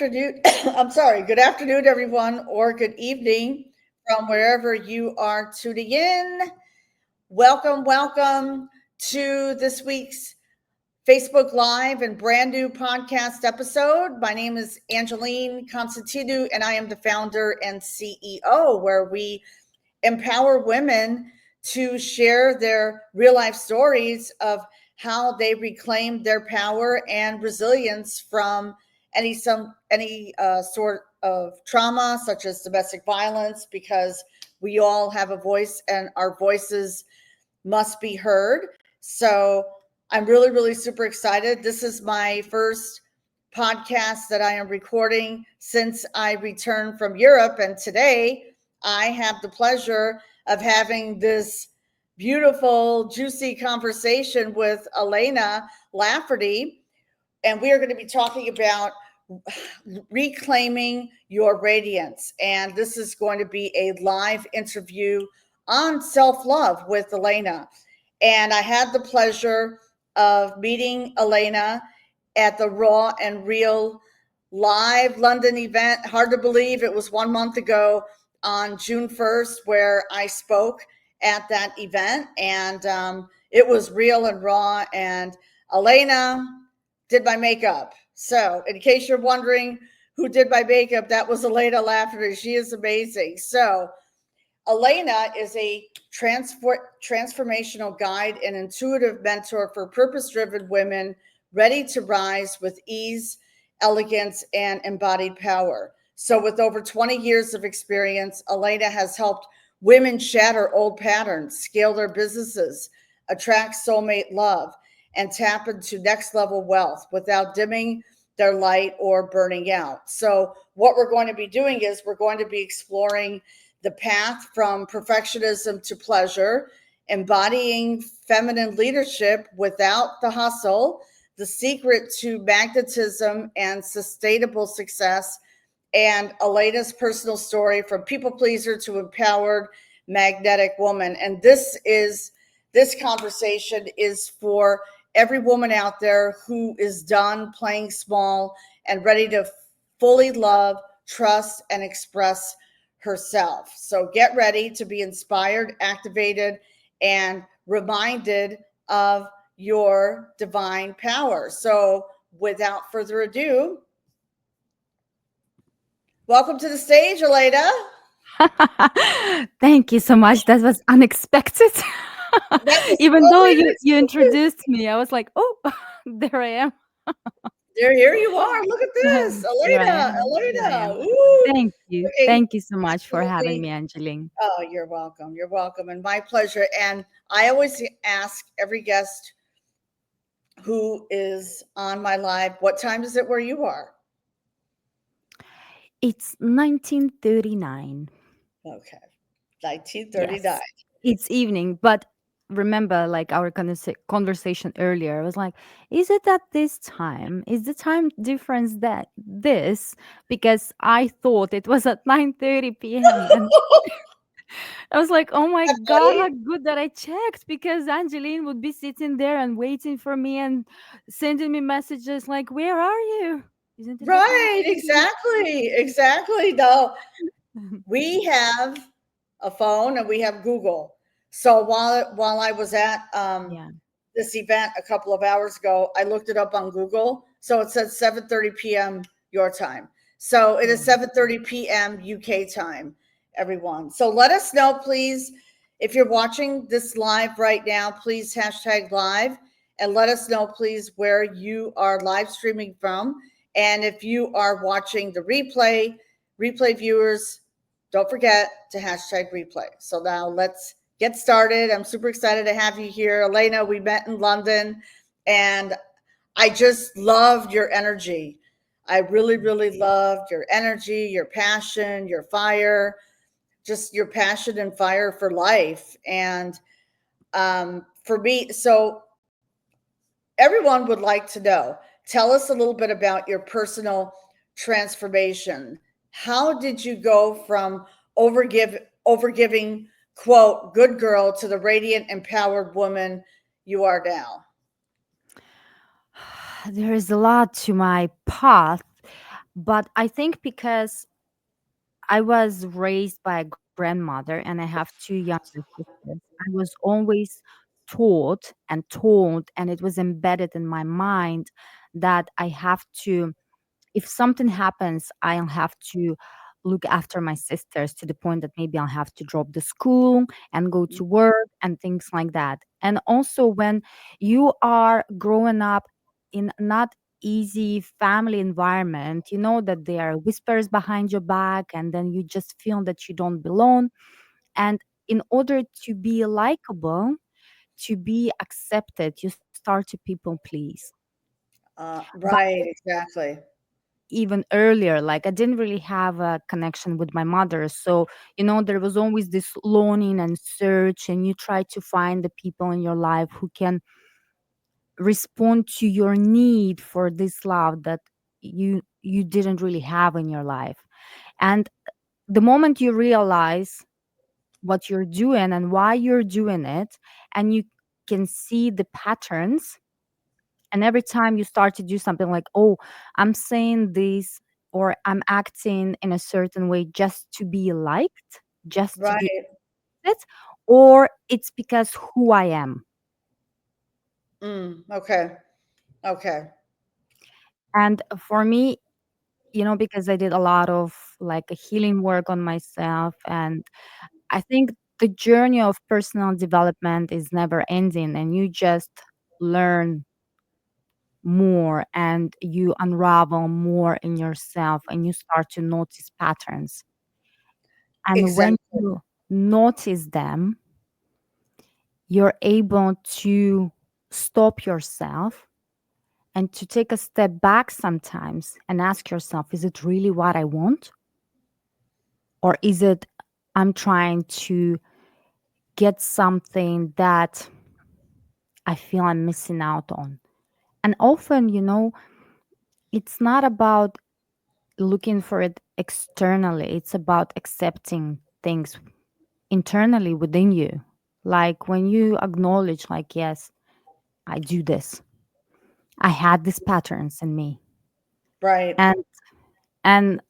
afternoon. I'm sorry. Good afternoon, everyone, or good evening from wherever you are tuning in. Welcome to this week's Facebook Live and brand new podcast episode. My name is Angeline Constantinou, and I am the founder and CEO, where we empower women to share their real life stories of how they reclaim their power and resilience from any sort of trauma, such as domestic violence, because we all have a voice and our voices must be heard. So I'm really super excited. This is my first podcast that I am recording since I returned from Europe, and today I have the pleasure of having this beautiful, juicy conversation with Elena Lafferty. And we are going to be talking about reclaiming your radiance. And this is going to be a live interview on self-love with Elena. And I had the pleasure of meeting Elena at the Raw and Real live London event. Hard to believe it was 1 month ago on June 1st where I spoke at that event, and it was real and raw, and Elena did my makeup. So in case you're wondering who did my makeup, that was Elena Lafferty. She is amazing. So Elena is a transformational guide and intuitive mentor for purpose-driven women ready to rise with ease, elegance, and embodied power. So with over 20 years of experience, Elena has helped women shatter old patterns, scale their businesses, attract soulmate love, and tap into next level wealth without dimming their light or burning out. So what we're going to be doing is we're going to be exploring the path from perfectionism to pleasure, embodying feminine leadership without the hustle, the secret to magnetism and sustainable success, and Elena's personal story from people pleaser to empowered magnetic woman. And this conversation is for every woman out there who is done playing small and ready to fully love, trust, and express herself. So get ready to be inspired, activated, and reminded of your divine power. So without further ado, welcome to the stage, Elena. Thank you so much. That was unexpected. Even though you introduced me, I was like, oh, there I am. Here you are. Look at this. Here I Elena. am. Here I am. Ooh. Thank you. Okay. Thank you so much for having me, Angeline. Oh, you're welcome. You're welcome. And my pleasure. And I always ask every guest who is on my live, what time is it where you are? It's 1939. Okay. 1939. Yes. It's evening, but remember, like our conversation earlier, I was like, is it at this time? Is the time difference that this? Because I thought it was at 9:30 p.m. and I was like, oh my God, how good that I checked, because Angeline would be sitting there and waiting for me and sending me messages like, where are you? Isn't it Right. Exactly. No, we have a phone and we have Google. So while I was at Yeah. this event a couple of hours ago, I looked it up on Google. So it says 7:30 p.m. your time. So it is 7:30 p.m. UK time, everyone. So let us know, please, if you're watching this live right now, please hashtag live and let us know, please, where you are live streaming from. And if you are watching the replay viewers, don't forget to hashtag replay. So now let's get started. I'm super excited to have you here. Elena, we met in London and I just loved your energy. I really loved your energy, your passion, your fire, just your passion and fire for life. And for me, so everyone would like to know, tell us a little bit about your personal transformation. How did you go from overgiving, quote, good girl to the radiant, empowered woman you are now? There is a lot to my path, But I think because I was raised by a grandmother and I have two younger sisters, I was always taught and told, and it was embedded in my mind that I have to, if something happens, I'll have to look after my sisters to the point that maybe I'll have to drop the school and go to work and things like that. And also, when you are growing up in not easy family environment, you know that there are whispers behind your back, and then you just feel that you don't belong. And in order to be likable, to be accepted, you start to people please. But Right, exactly. even earlier, like I didn't really have a connection with my mother, so there was always this longing and search, and you try to find the people in your life who can respond to your need for this love that you didn't really have in your life. And the moment you realize what you're doing and why you're doing it, and you can see the patterns, and every time you start to do something like, oh, I'm saying this or I'm acting in a certain way just to be liked, just to be Right. it, or it's because who I am. Okay. Okay. And for me, because I did a lot of like a healing work on myself, and I think the journey of personal development is never ending, and you just learn more and you unravel more in yourself and you start to notice patterns. And when Exactly. you notice them, you're able to stop yourself and to take a step back sometimes and ask yourself, is it really what I want? Or is it I'm trying to get something that I feel I'm missing out on? And often, it's not about looking for it externally, it's about accepting things internally within you. Like when you acknowledge, like, yes, I do this, I had these patterns in me, Right. and and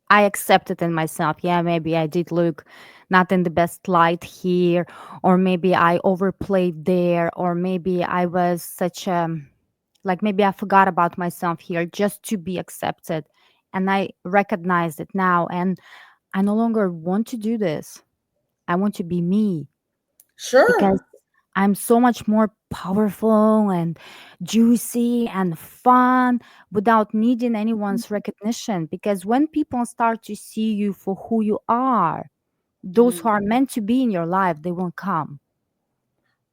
I accept it in myself. Yeah, maybe I did look not in the best light here, or maybe I overplayed there, or maybe I was such a, like, maybe I forgot about myself here just to be accepted. And I recognize it now, and I no longer want to do this. I want to be me because Sure. I'm so much more powerful and juicy and fun without needing anyone's recognition. Because when people start to see you for who you are, those who Mm. are meant to be in your life, they will come.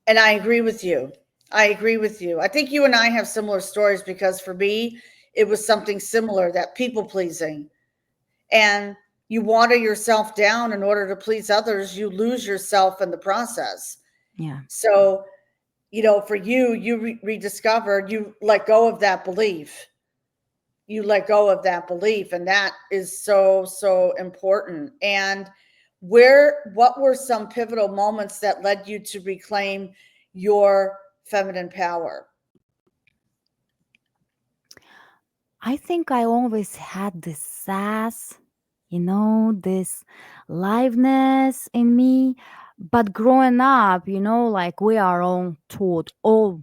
And I agree with you. I agree with you. I think you and I have similar stories because for me, it was something similar, that people pleasing. And you water yourself down in order to please others, you lose yourself in the process. Yeah. So, for you, you rediscovered, you let go of that belief. You let go of that belief. And that is so, so important. And what were some pivotal moments that led you to reclaim your feminine power? I think I always had this sass, this liveness in me. But growing up, like we are all taught, oh,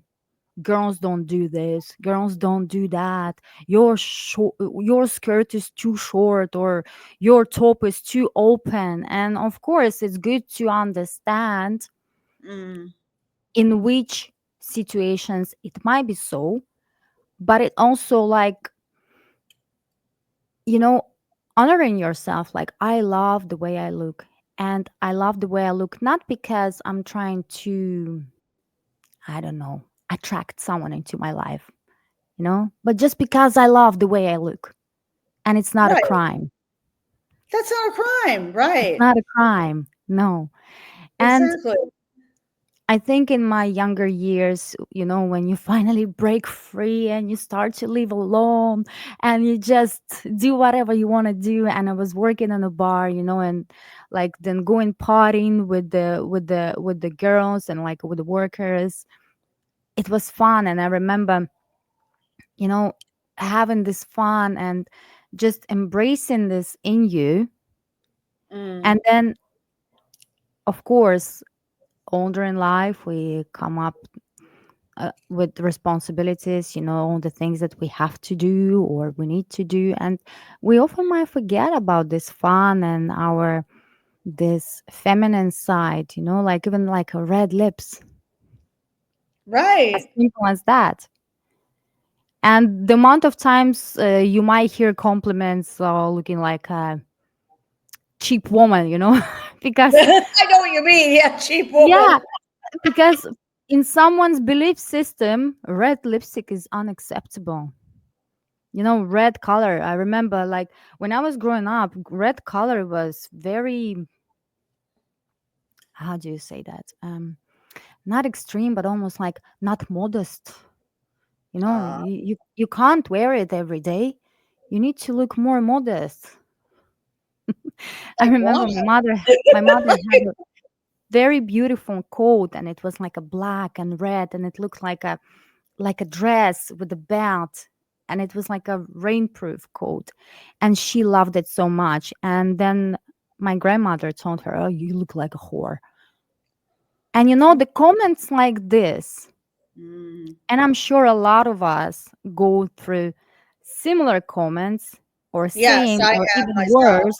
girls don't do this, girls don't do that, your skirt is too short, or your top is too open. And of course it's good to understand Mm, in which situations it might be so, but it also, like, you know honoring yourself, like, I love the way I look, and I love the way I look not because I'm trying to, I don't know, attract someone into my life, but just because I love the way I look. And it's not a right. crime. That's not a crime. It's Right. not a crime. No. And Exactly. I think in my younger years, when you finally break free and you start to live alone and you just do whatever you want to do. And I was working in a bar, and like then going partying with the girls and like with the workers. It was fun. And I remember, you know, having this fun and just embracing this in you. Mm. And then, of course, older in life, we come up with responsibilities, all the things that we have to do or we need to do. And we often might forget about this fun and our this feminine side, like even like a red lips, as Right. simple as that. And the amount of times you might hear compliments looking like a cheap woman, because I know what you mean. Yeah, cheap yeah, woman. because in someone's belief system, red lipstick is unacceptable. Red color. I remember like when I was growing up, red color was very, how do you say that? Not extreme, but almost like not modest. Uh, You can't wear it every day. You need to look more modest. I like remember what? my mother had a very beautiful coat, and it was like a black and red, and it looked like a dress with a belt, and it was like a rainproof coat, and she loved it so much. And then my grandmother told her, "Oh, you look like a whore." And the comments like this, Mm. and I'm sure a lot of us go through similar comments or Yes, same I or have even myself. worse,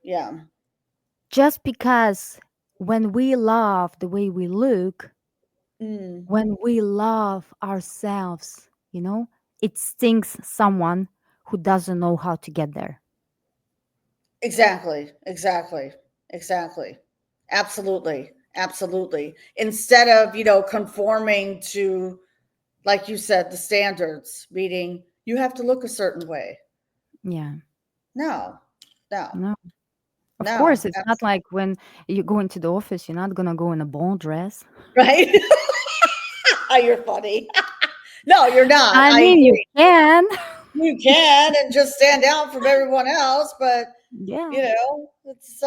Yeah. just because when we love the way we look, Mm. when we love ourselves, it stings someone who doesn't know how to get there. Exactly. Exactly. Exactly. Absolutely. Absolutely. Instead of, conforming to, like you said, the standards, meaning you have to look a certain way. Yeah. No, no, No. Of no. course, it's not like when you go into the office, you're not gonna go in a ball dress. Right? You're funny. No, you're not. I I mean, you agree. can. You can and just stand out from everyone else, but Yeah. it's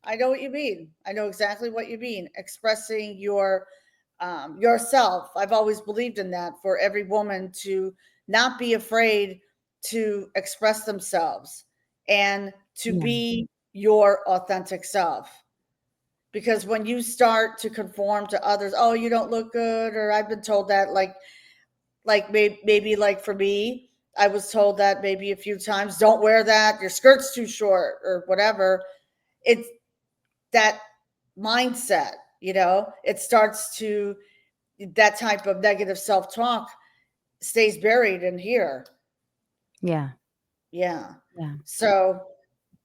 I know what you mean. I know exactly what you mean. Expressing yourself. I've always believed in that for every woman to not be afraid to express themselves and to Yeah. be your authentic self. Because when you start to conform to others, oh, you don't look good, or I've been told that, like maybe like for me, I was told that maybe a few times, don't wear that, your skirt's too short, or whatever. It's that mindset, it starts to, that type of negative self-talk stays buried in here. Yeah. Yeah. Yeah. So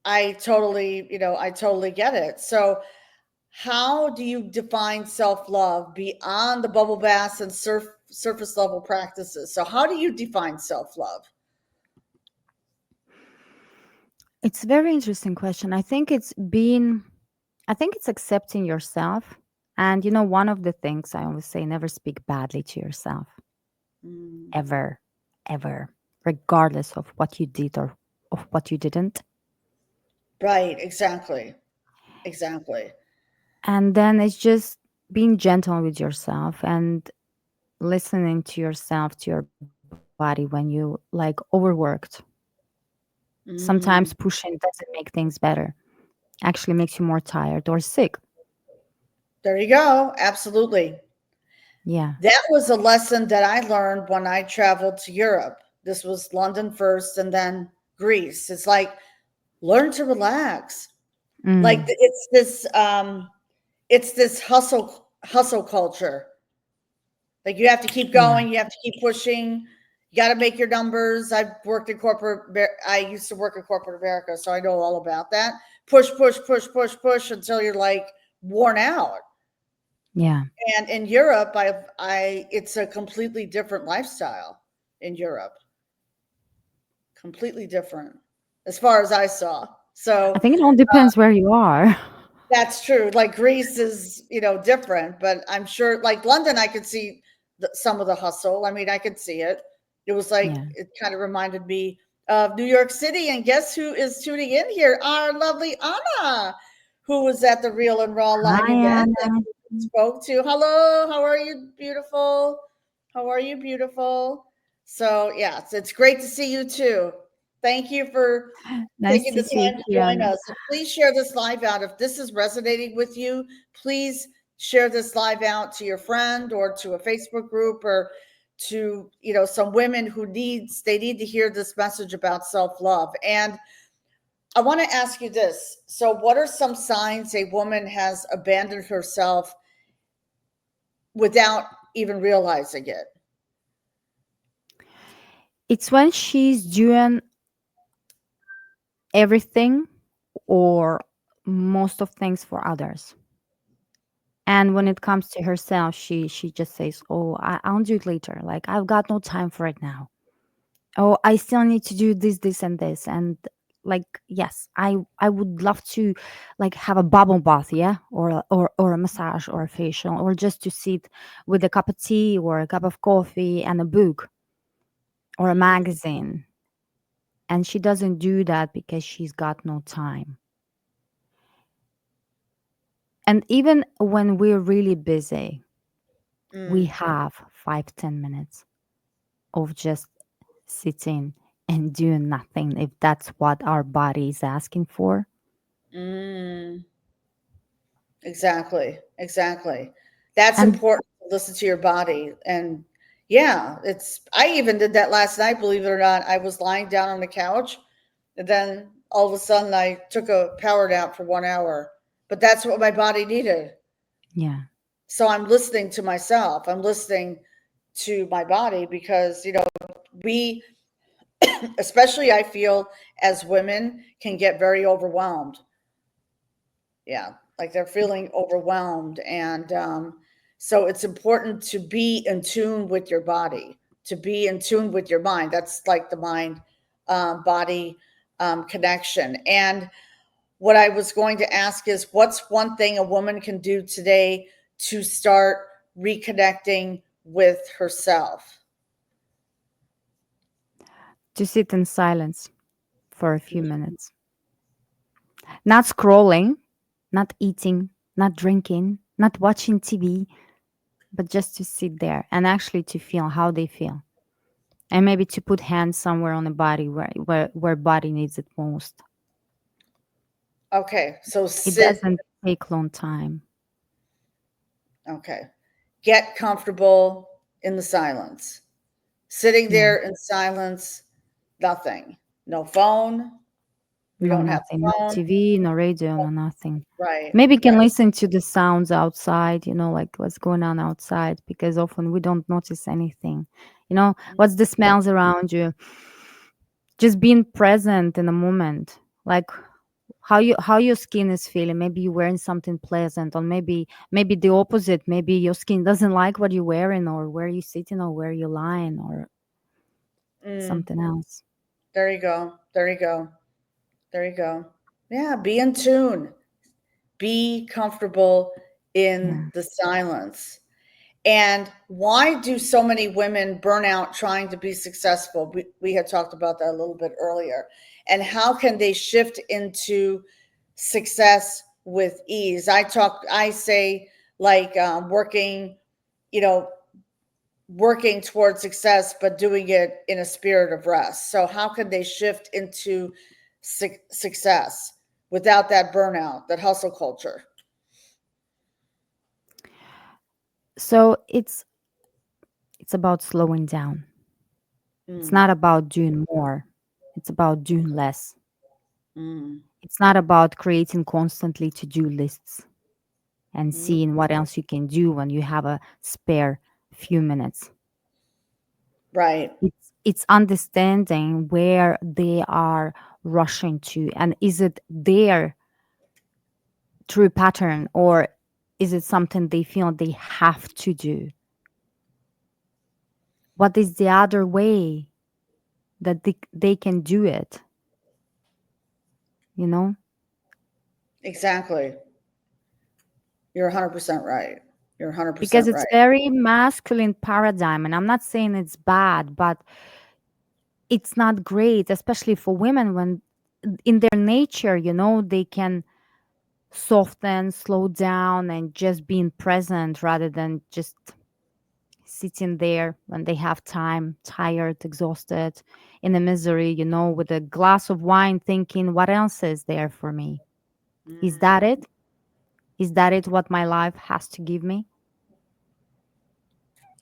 I totally get it. So how do you define self-love beyond the bubble baths and surface level practices? So how do you define self-love? It's a very interesting question. I think it's accepting yourself. And one of the things I always say, never speak badly to yourself. Mm, Ever. Ever. Regardless of what you did or of what you didn't. right, exactly. Exactly. And then it's just being gentle with yourself and listening to yourself, to your body when you like overworked. Sometimes Mm, pushing doesn't make things better, actually makes you more tired or sick. there you go. Absolutely. Yeah. That was a lesson that I learned when I traveled to Europe. This was London first and then Greece. It's like learn to relax. Like Mm, it's this hustle culture. Like you have to keep yeah. going, you have to keep pushing. You got to make your numbers. I've worked in corporate. I used to work in corporate America, so I know all about that. Push, push, push, push, push until you're like worn out. Yeah. And in Europe, it's a completely different lifestyle in Europe, completely different as far as I saw. I So think it all depends where you are. that's true. Like Greece is, different, but I'm sure like London, I could see some of the hustle. I mean, I could see it. It was like, Yeah. it kind of reminded me of New York City. And guess who is tuning in here? Our lovely Anna, who was at the Real and Raw live Hi, event that Anna. we spoke to. Hello, how are you, beautiful? How are you, beautiful? So, yeah, it's great to see you too. Thank you for Nice taking to the see you, time to join Kiran. us. And please share this live out. If this is resonating with you, please share this live out to your friend or to a Facebook group or to, some women who they need to hear this message about self-love. And I want to ask you this. So what are some signs a woman has abandoned herself without even realizing it? It's when she's doing everything or most of things for others. And when it comes to herself, she just says, "Oh, I'll do it later. Like I've got no time for it now. Oh, I still need to do this, and this." And like, yes, I would love to like have a bubble bath, yeah, or a massage or a facial, or just to sit with a cup of tea or a cup of coffee and a book or a Mm, magazine. And she doesn't do that because she's got no time. And even when we're really busy, we mm, have 5-10 minutes of just sitting and doing nothing if that's what our body is asking for. mm. Exactly. Exactly. That's And important to listen to your body. And yeah, I even did that last night, believe it or not. I was lying down on the couch and then all of a sudden I took a power nap for 1 hour. But that's what my body needed. yeah, So I'm listening to myself. I'm listening to my body because, we, especially I feel as women, can get very overwhelmed. Yeah, like they're feeling overwhelmed. And so it's important to be in tune with your body, to be in tune with your mind. That's like the mind body connection. And what I was going to ask is what's one thing a woman can do today to start reconnecting with herself? to sit in silence for a few minutes, not scrolling, not eating, not drinking, not watching TV, but just to sit there and actually to feel how they feel. And maybe to put hands somewhere on the body where body needs it most. Okay, so It sit. doesn't take long time. Okay, get comfortable in the silence. Sitting Yeah. there in silence, nothing. No phone. We No, don't have nothing. No phone. TV, no radio, no nothing. Right, Maybe you can right. listen to the sounds outside, like what's going on outside, because often we don't notice anything. What's the smells around you? Just being present in the moment. Like how your skin is feeling. Maybe you're wearing something pleasant, or maybe the opposite. Maybe your skin doesn't like what you're wearing, or where you're sitting, or where you're lying, or Mm, something else. there you go. There you go. There you go. Yeah, be in tune. Be comfortable in Yeah. the silence. And why do so many women burn out trying to be successful? We had talked about that a little bit earlier. And how can they shift into success with ease? I say, like, you know, working towards success, but doing it in a spirit of rest. So, how can they shift into success without that burnout, that hustle culture? So it's about slowing down. It's Mm, not about doing more. It's about doing less. mm, It's not about creating constantly to-do lists and mm, seeing what else you can do when you have a spare few minutes. right. It's understanding where they are rushing to, and is it their true pattern, or is it something they feel they have to do? What is the other way that they can do it, you know? Exactly. You're 100% right. You're Because 100% it's right. very masculine paradigm, and I'm not saying it's bad, but it's not great, especially for women, when in their nature, they can soften, slow down, and just being present rather than just sitting there when they have time, tired, exhausted, in the misery, with a glass of wine, thinking, what else is there for me? Is that Mm. it? Is that it what my life has to give me?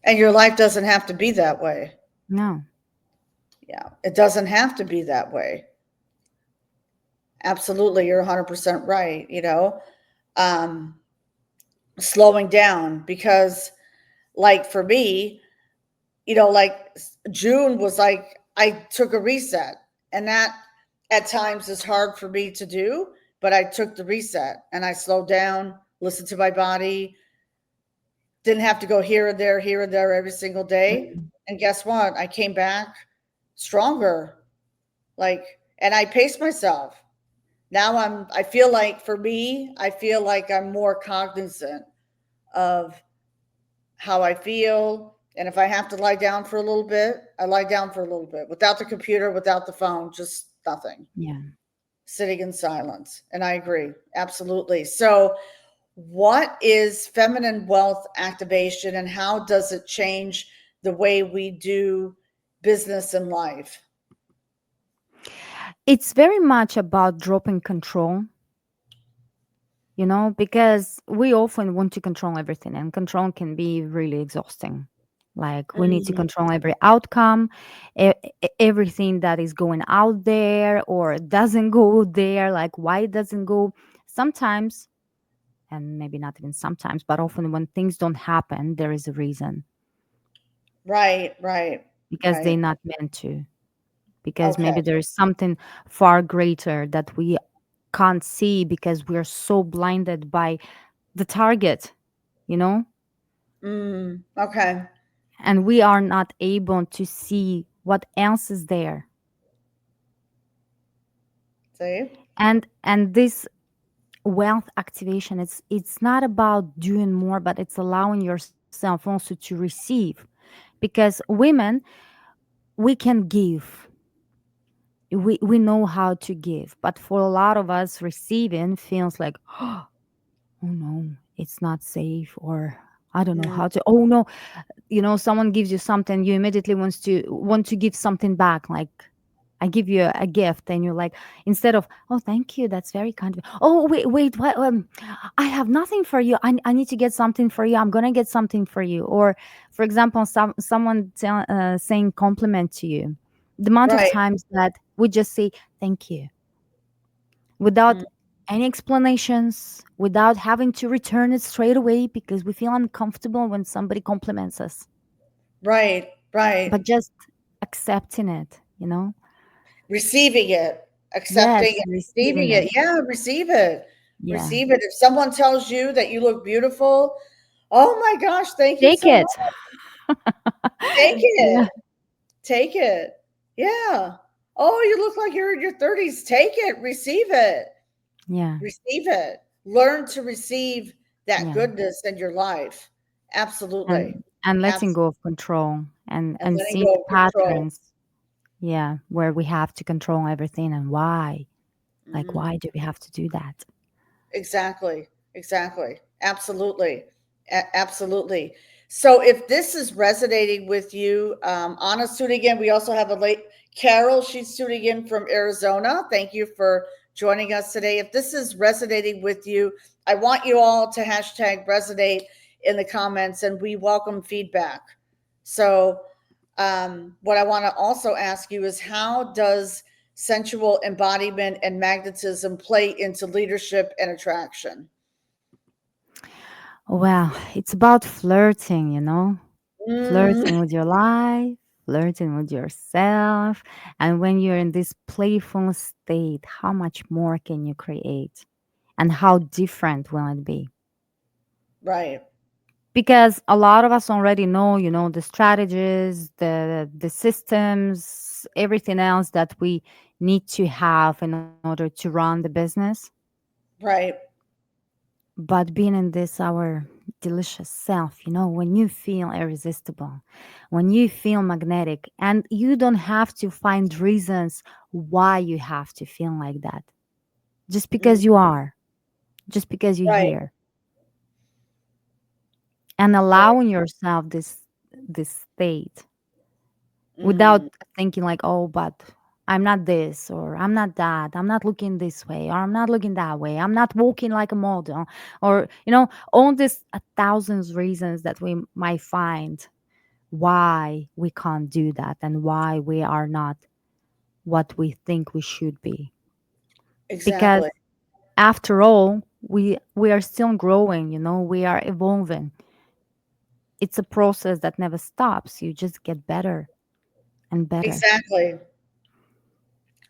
And your life doesn't have to be that way. No. Yeah, it doesn't have to be that way. Absolutely, you're 100% right. Um, Slowing down because, like for me, like June was like I took a reset, and that at times is hard for me to do, but I took the reset and I slowed down, listened to my body, didn't have to go here and there every single day. Mm. And guess what? I came back stronger. Like, and I paced myself. Now I feel like for me, I feel like I'm more cognizant of how I feel. And if I have to lie down for a little bit, I lie down for a little bit without the computer, without the phone, just nothing, Yeah. sitting in silence. And I agree. Absolutely. So, what is feminine wealth activation and how does it change the way we do business and life? It's very much about dropping control, because we often want to control everything, and control can be really exhausting. Like, we need to Mm, control every outcome, everything that is going out there or doesn't go there, like why it doesn't go. Sometimes, and maybe not even sometimes, but often when things don't happen, there is a reason, right, right, because they're right. not meant to, because Okay. maybe there is something far greater that we can't see because we are so blinded by the target, you know Okay. and we are not able to see what else is there. See? And this wealth activation, it's not about doing more, but it's allowing yourself also to receive, because women, we can give, we know how to give, but for a lot of us, receiving feels like, oh no, it's not safe, or I don't know Mm, how to, oh no, someone gives you something, you immediately want to give something back. Like, I give you a gift, and you're like, instead of, oh, thank you, that's very kind of you. Oh, wait, what, I have nothing for you. I need to get something for you. I'm gonna get something for you. Or, for example, someone saying compliment to you. The amount of right. times that we just say thank you without Mm, any explanations, without having to return it straight away because we feel uncomfortable when somebody compliments us, right, right. but just accepting it. Receiving it, accepting Yes, it, receiving receiving it. it. Yeah, receive it. Yeah. Receive it. If someone tells you that you look beautiful, oh my gosh, thank you Take so it. much. Take it. Yeah. Take it. Yeah. Oh, you look like you're in your 30s. Take it. Receive it. Yeah. Receive it. Learn to receive that Yeah. goodness in your life. Absolutely. And letting Absolutely. go of control, and And letting seeing go the of control. patterns. Yeah, where we have to control everything, and why. Like, Mm. why do we have to do that? Exactly. Exactly. Absolutely. Absolutely. So if this is resonating with you, Anna's tuning in. We also have a late Carol. She's tuning in from Arizona. Thank you for joining us today. If this is resonating with you, I want you all to hashtag resonate in the comments, and we welcome feedback. So, what I want to also ask you is how does sensual embodiment and magnetism play into leadership and attraction? Well, it's about flirting. Mm, Flirting with your life, flirting with yourself. And when you're in this playful state, how much more can you create? And how different will it be? right. Because a lot of us already know, the strategies, the systems, everything else that we need to have in order to run the business. Right. But being in this our delicious self, when you feel irresistible, when you feel magnetic, and you don't have to find reasons why you have to feel like that. Just Mm, because you are, just because you're right. here, and Right. allowing yourself this state Mm, without thinking like, oh, but I'm not this, or I'm not that, I'm not looking this way, or I'm not looking that way, I'm not walking like a model, or, all this a thousand reasons that we might find why we can't do that and why we are not what we think we should be. Because exactly. after all, we are still growing, we are evolving. It's a process that never stops. You just get better and better. Exactly.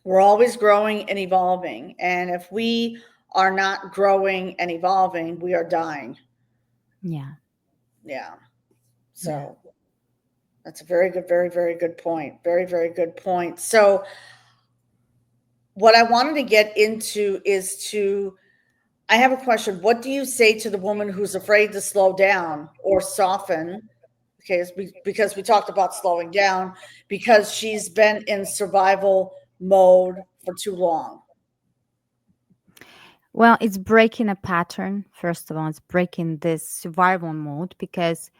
We're always growing and evolving. And if we are not growing and evolving, we are dying. Yeah. Yeah. Yeah. So that's a very good, very, very good point. Very, very good point. So, what I wanted to get into is I have a question. What do you say to the woman who's afraid to slow down or soften? Okay, because we talked about slowing down because she's been in survival mode for too long. Well, it's breaking a pattern. First of all, it's breaking this survival mode because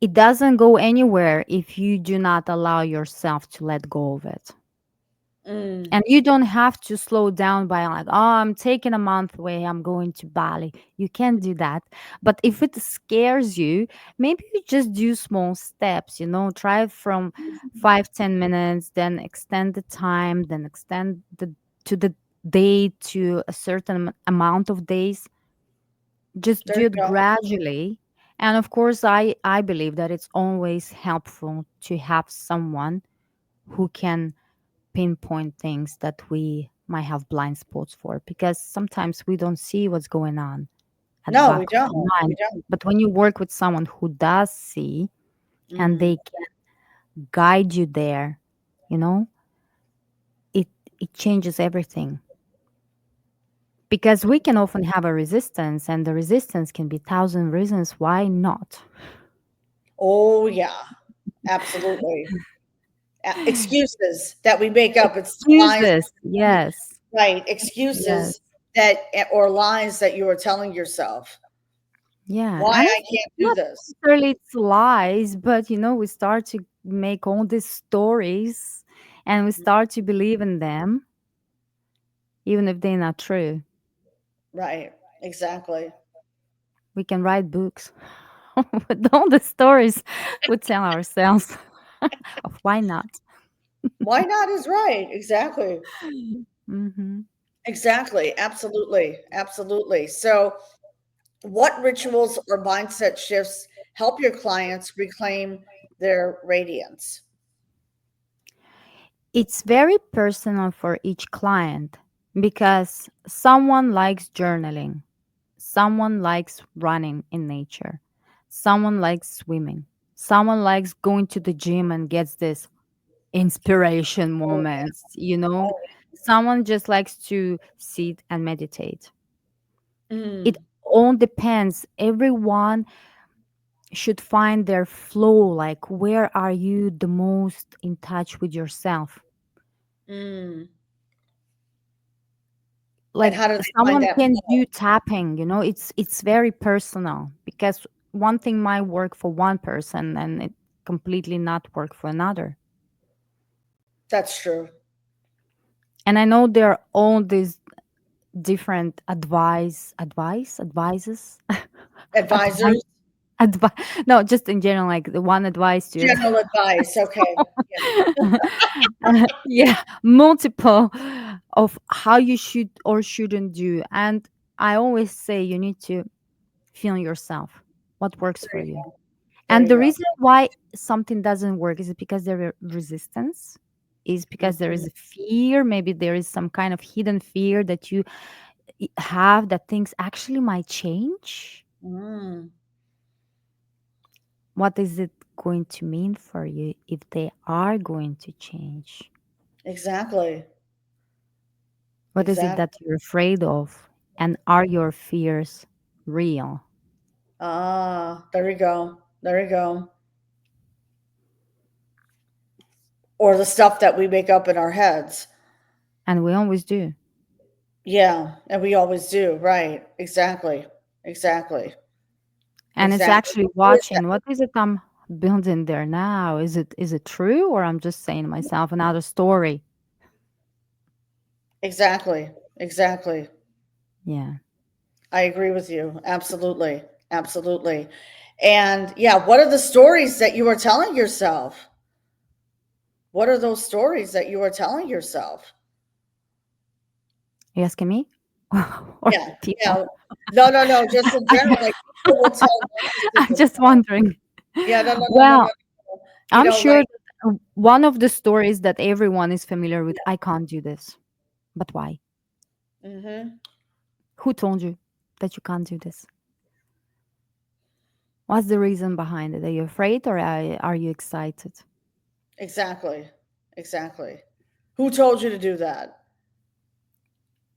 it doesn't go anywhere if you do not allow yourself to let go of it. Mm, And you don't have to slow down by like, oh, I'm taking a month away, I'm going to Bali. You can't do that. But if it scares you, maybe you just do small steps, try it from 5-10 minutes, then extend the time, then extend the day to a certain amount of days. Just there do you it go. gradually. And of course, I believe that it's always helpful to have someone who can pinpoint things that we might have blind spots for, because sometimes we don't see what's going on at the No, back we of our don't. We mind. don't. But when you work with someone who does see and Mm, they can guide you there, you know, it it changes everything. Because we can often have a resistance, and the resistance can be thousand reasons why not. oh, yeah, absolutely. Excuses that we make up. It's lies, Excuses, yes, right? yes, Excuses that, or lies that you are telling yourself. yeah, Why and I it's can't do not this. necessarily it's lies, but we start to make all these stories, and we start to believe in them, even if they're not true. Right. Exactly. We can write books with all the stories we tell ourselves of why not. Why not is right. Exactly. Hmm. Exactly. Absolutely. Absolutely. So, what rituals or mindset shifts help your clients reclaim their radiance? It's very personal for each client, because someone likes journaling, someone likes running in nature, someone likes swimming, someone likes going to the gym and gets this inspiration Oh, moments. oh, Someone just likes to sit and meditate. It mm, all depends. Everyone should find their flow, like where are you the most in touch with yourself. mm. And Like how do they find someone that can flow? do tapping, it's very personal, because one thing might work for one person and it completely not work for another. That's true. And I know there are all these different advices advice Advisors, advice no, just in general, like the one advice to general advice. Okay. yeah, multiple of how you should or shouldn't do. And I always say you need to feel yourself what works There for you you. go. There And you the go. reason why something doesn't work is because there is resistance, is because there Mhm. is fear. Maybe there is some kind of hidden fear that you have, that things actually might change. Mm, What is it going to mean for you if they are going to change? exactly. What is it that Exactly. you're afraid of? And are your fears real? Ah, there you go. There you go. Or the stuff that we make up in our heads. And we always do. Yeah, and we always do. Right. Exactly. Exactly. And it's Exactly. actually Who is that? watching, what is it I'm building there now? Is it true, or I'm just saying to myself another story? Exactly. Exactly. Yeah. I agree with you. Absolutely. Absolutely. And yeah, what are the stories that you are telling yourself? What are those stories that you are telling yourself? You asking me? Or Yeah. people? Yeah. No, no, no. Just in I, general, like people will tell narcissists I'm just themselves. wondering. Yeah. No, no, no, no, no, Well, no. I'm sure Like, that one of the stories that everyone is familiar with, I can't do this. But why? hmm Who told you that you can't do this? What's the reason behind it? Are you afraid, or are you excited? exactly. Exactly. Who told you to do that?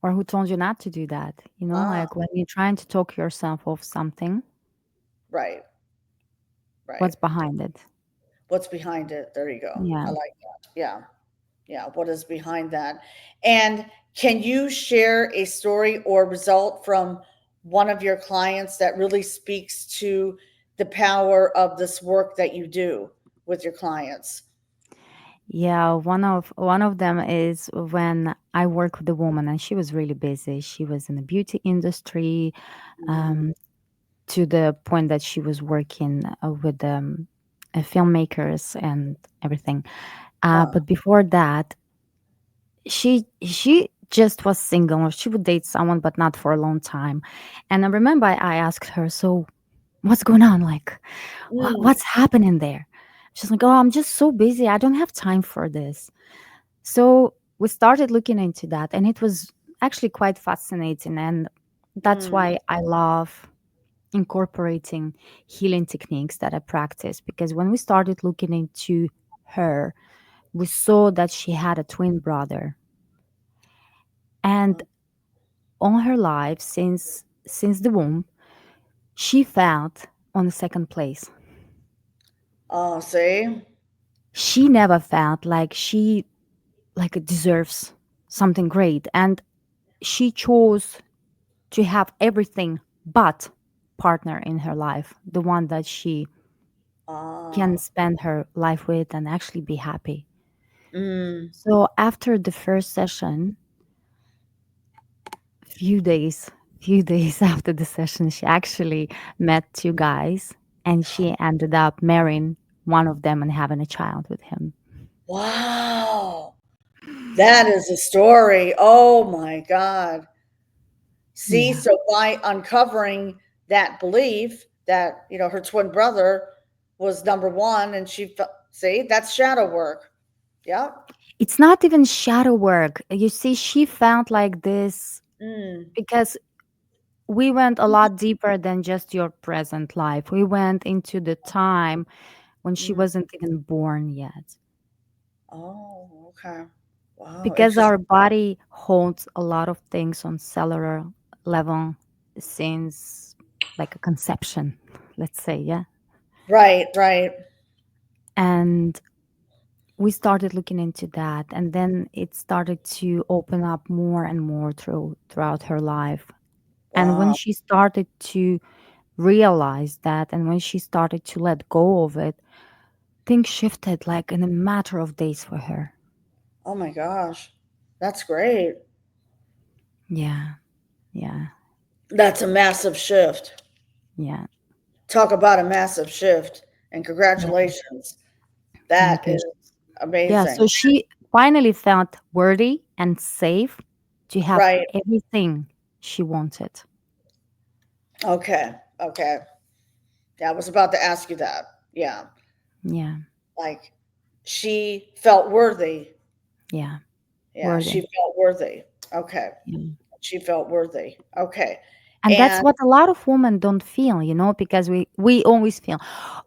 Or who told you not to do that? Ah, Like when you're trying to talk yourself off something, right. Right. what's behind it? What's behind it? There you go. I Yeah. like that. Yeah. Yeah. What is behind that? And can you share a story or result from one of your clients that really speaks to the power of this work that you do with your clients? Yeah, one of them is when I work with a woman and she was really busy. She was in the beauty industry, Mm, um, to the point that she was working with filmmakers and everything. huh. But before that, she just was single, or she would date someone, but not for a long time. And I remember I asked her, "So, what's going on? Like, Mm, what's happening there?" She's like, "Oh, I'm just so busy. I don't have time for this." So we started looking into that, and it was actually quite fascinating. And that's mm, why I love incorporating healing techniques that I practice, because when we started looking into her, we saw that she had a twin brother. And all her life, since the womb, she felt on the second place. oh, see? She never felt like she like deserves something great, and she chose to have everything but partner in her life, the one that she can Ah, spend her life with and actually be happy. mm, So after the first session, few days after the session, she actually met two guys, and she ended up marrying one of them and having a child with him. wow. That is a story. Oh my God. See, Yeah. so by uncovering that belief that, her twin brother was number one and she felt, see, that's shadow work. Yeah. It's not even shadow work. You see, she felt like this Mm, because we went a lot deeper than just your present life. We went into the time when she mm. wasn't even born yet. Oh, okay. Wow. Because Interesting. our body holds a lot of things on cellular level since like a conception, let's say, yeah. Right, right. And we started looking into that, and then it started to open up more and more throughout her life. And when Wow. she started to realize that, and when she started to let go of it, things shifted like in a matter of days for her. Oh my gosh. That's great. Yeah, yeah, That's a massive shift. yeah. Talk about a massive shift. And Yeah, congratulations. That is communication. Yeah, amazing. so she finally felt worthy and safe to have Right. everything she wanted. Okay. Okay. Yeah, I was about to ask you that. Yeah. Yeah, Like she felt worthy. yeah, Yeah, she worthy. felt worthy. Okay. Yeah. She felt worthy. Okay. And that's And what a lot of women don't feel, because we always feel,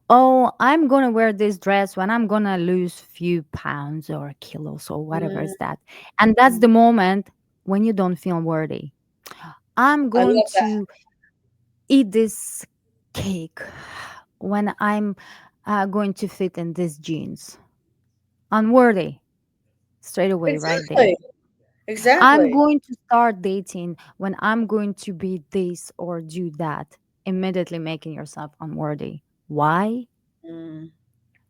oh, I'm gonna wear this dress when I'm gonna lose few pounds or kilos or whatever mm, is that. And that's mm, the moment when you don't feel worthy. I'm I going love that. to eat this cake when I'm going to fit in these jeans. Unworthy, straight away, right there. Exactly. I'm Exactly. going to start dating when I'm going to be this or do that. immediately making yourself unworthy. Why? Mm.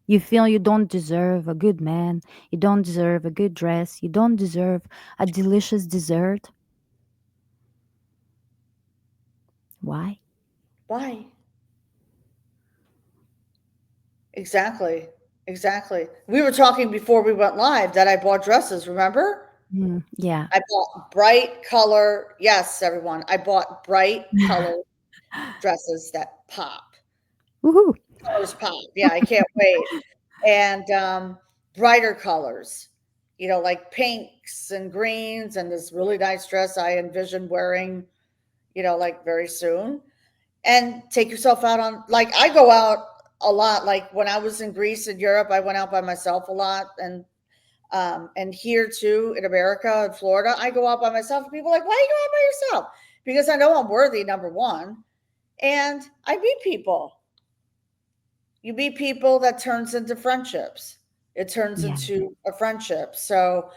You feel you don't deserve a good man, you don't deserve a good dress, you don't deserve a delicious dessert. Why? Why? Exactly. Exactly. We were talking before we went live that I bought dresses, remember? Yeah. I bought bright color. Yes, everyone. I bought bright color dresses that pop. Woohoo. Colors pop. Yeah, I can't wait. And brighter colors, like pinks and greens, and this really nice dress I envision wearing, like very soon. And take yourself out on, like, I go out a lot. Like when I was in Greece and Europe, I went out by myself a lot. And here too in America, in Florida, I go out by myself. And people are like, why you go out by yourself? Because I know I'm worthy, number one. And I meet people. You meet people, that turns into friendships. It turns Yeah. into a friendship. So,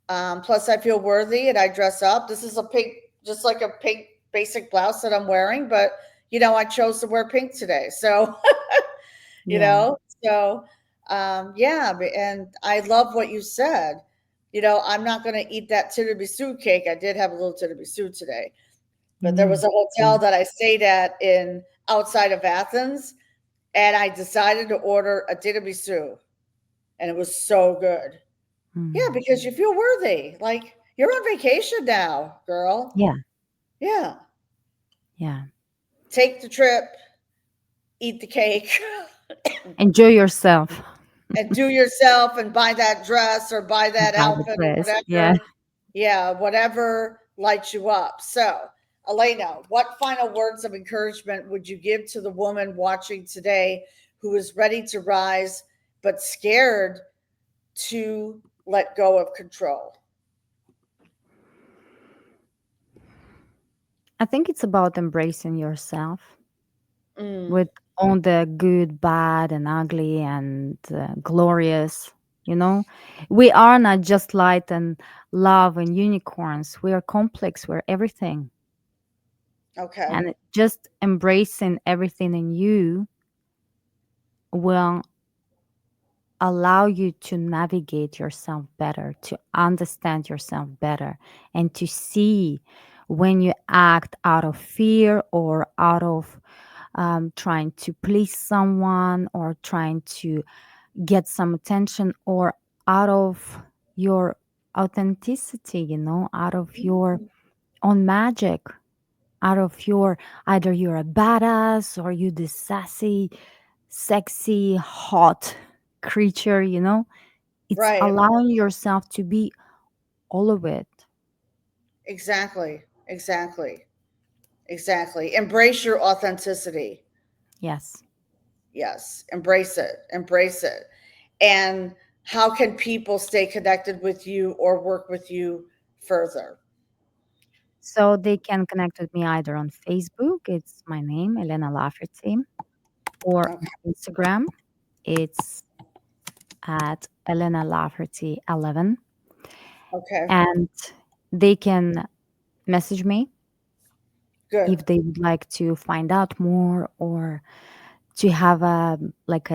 plus I feel worthy and I dress up. This is a pink, just like a pink basic blouse that I'm wearing, but I chose to wear pink today. So, you Yeah. know, so yeah, and I love what you said. I'm not going to eat that tiramisu cake. I did have a little tiramisu today, but there was a hotel Mm. that I stayed at in outside of Athens, and I decided to order a tiramisu, and it was so good. Yeah, Mm. because you feel worthy. Like you're on vacation now, girl. Yeah. Yeah. Yeah. Take the trip, eat the cake, Enjoy yourself. and do yourself and buy that dress or buy that Buy the outfit or dress. Yeah. whatever. Yeah, whatever lights you up. So, Elena, what final words of encouragement would you give to the woman watching today who is ready to rise but scared to let go of control? I think it's about embracing yourself Mm, with all the good, bad, and ugly and glorious. You know, we are not just light and love and unicorns. We are complex. We're everything. okay. And just embracing everything in you will allow you to navigate yourself better, to understand yourself better, and to see when you act out of fear or out of trying to please someone or trying to get some attention or out of your authenticity, out of your own magic, out of your either you're a badass or you this sassy, sexy, hot creature, it's Right. allowing yourself to be all of it. Exactly. Exactly. Exactly. Embrace your authenticity. Yes. Yes. Embrace it. Embrace it. And how can people stay connected with you or work with you further? So they can connect with me either on Facebook, it's my name, Elena Lafferty, or Okay. on Instagram, it's at Elena Lafferty 11. Okay. And they can message me Good. if they would like to find out more or to have a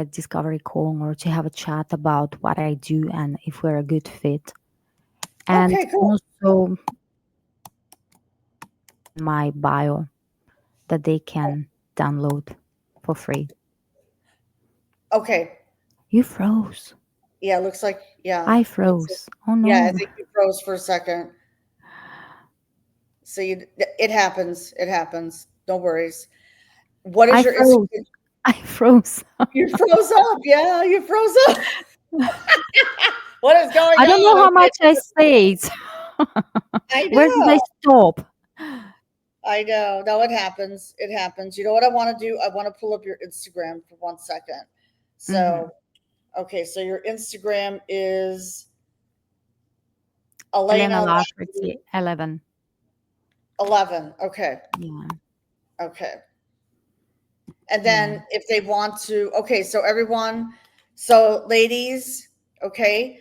discovery call or to have a chat about what I do and if we're a good fit. And Okay, good. also my bio that they can download for free. Okay. You froze. Yeah, looks like, yeah. I Looks, froze. Oh yeah, I no. think you froze for a second. So it happens. It happens. No worries. What is I your froze. Instagram? I froze. You froze up. Yeah, you froze up. What is going I don't on? know how Okay. much I stayed. I Where did I know. stop? I know. No, it happens. It happens. You know what I want to do? I want to pull up your Instagram for 1 second. Hmm. So, okay. So your Instagram is Elena Elena Lafferty, Lafferty 11. 11. Okay. Yeah. Okay. And Yeah. then if they want to, okay. So everyone, so ladies, okay,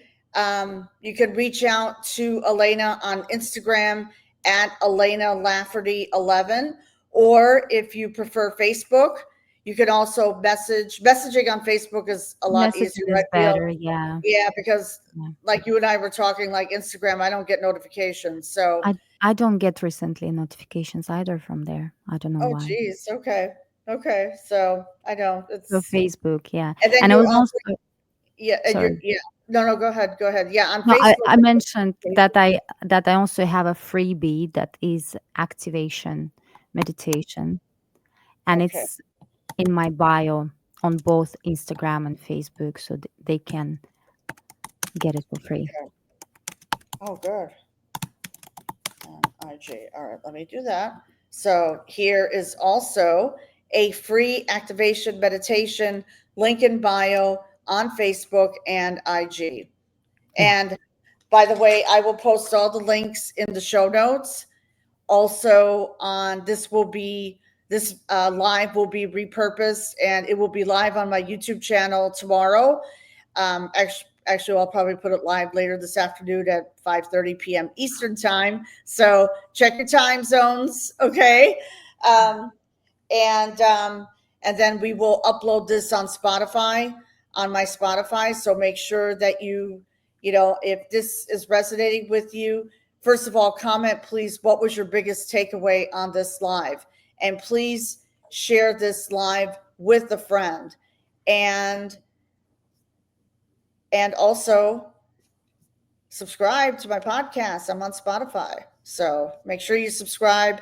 you can reach out to Elena on Instagram at Elena Lafferty 11, Or if you prefer Facebook, you can also messaging on Facebook is a lot easier, Messaging I is feel. better. Yeah. Yeah, because Yeah. like you and I were talking, like Instagram, I don't get notifications. So, I don't get recently notifications either from there. I don't know oh why. geez, okay. Okay. So I know So it's, Facebook, yeah. and then And I you're was also, also yeah, and you're, sorry. yeah. No, no, go ahead. Go ahead. Yeah, on No, Facebook. I mentioned that I also have a freebie that is activation meditation, and Okay. it's in my bio on both Instagram and Facebook, so they can get it for free. Okay. Oh, good. IG. All right, let me do that. So here is also a free activation meditation link in bio on Facebook and IG. Yeah. And by the way, I will post all the links in the show notes. Also, on this live will be repurposed and it will be live on my YouTube channel tomorrow. Actually, I'll probably put it live later this afternoon at 5:30 p.m. Eastern time. So check your time zones, okay? Um, and um, and then we will upload this on Spotify, on my Spotify. So make sure that if this is resonating with you, first of all, comment please. What was your biggest takeaway on this live? And please share this live with a friend, and also subscribe to my podcast. I'm on Spotify, so make sure you subscribe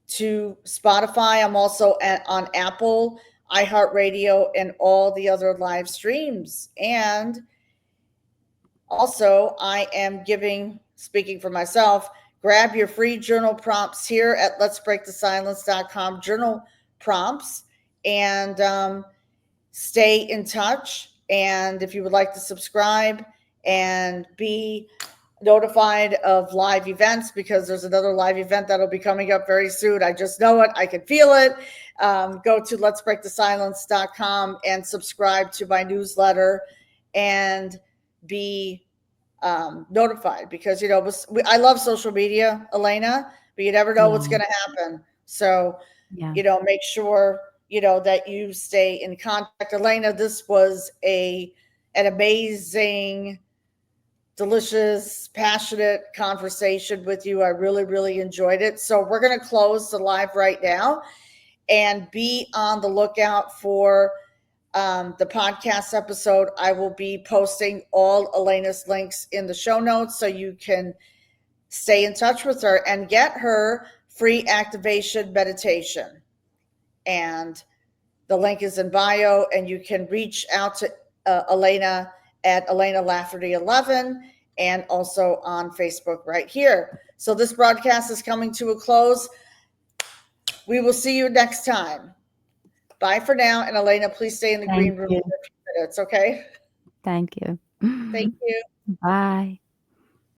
to Spotify. I'm also on Apple, iHeartRadio, and all the other live streams. And also, I am speaking for myself, grab your free journal prompts here at letsbreakthesilence.com, journal prompts, and stay in touch. And if you would like to subscribe and be notified of live events, because there's another live event that'll be coming up very soon. I just know it. I can feel it. Go to letsbreakthesilence.com and subscribe to my newsletter and be notified, because, I love social media, Elena, but you never know what's Yeah. going to happen. So, Yeah. make sure, that you stay in contact. Elena, this was an amazing, delicious, passionate conversation with you. I really, really enjoyed it. So we're going to close the live right now and be on the lookout for the podcast episode. I will be posting all Elena's links in the show notes so you can stay in touch with her and get her free activation meditation. And the link is in bio, and you can reach out to Elena at Elena Lafferty 11, and also on Facebook right here. So this broadcast is coming to a close. We will see you next time. Bye for now. And Elena, please stay in the Thank green room you. for a few minutes, okay? Thank you. Thank you. Bye.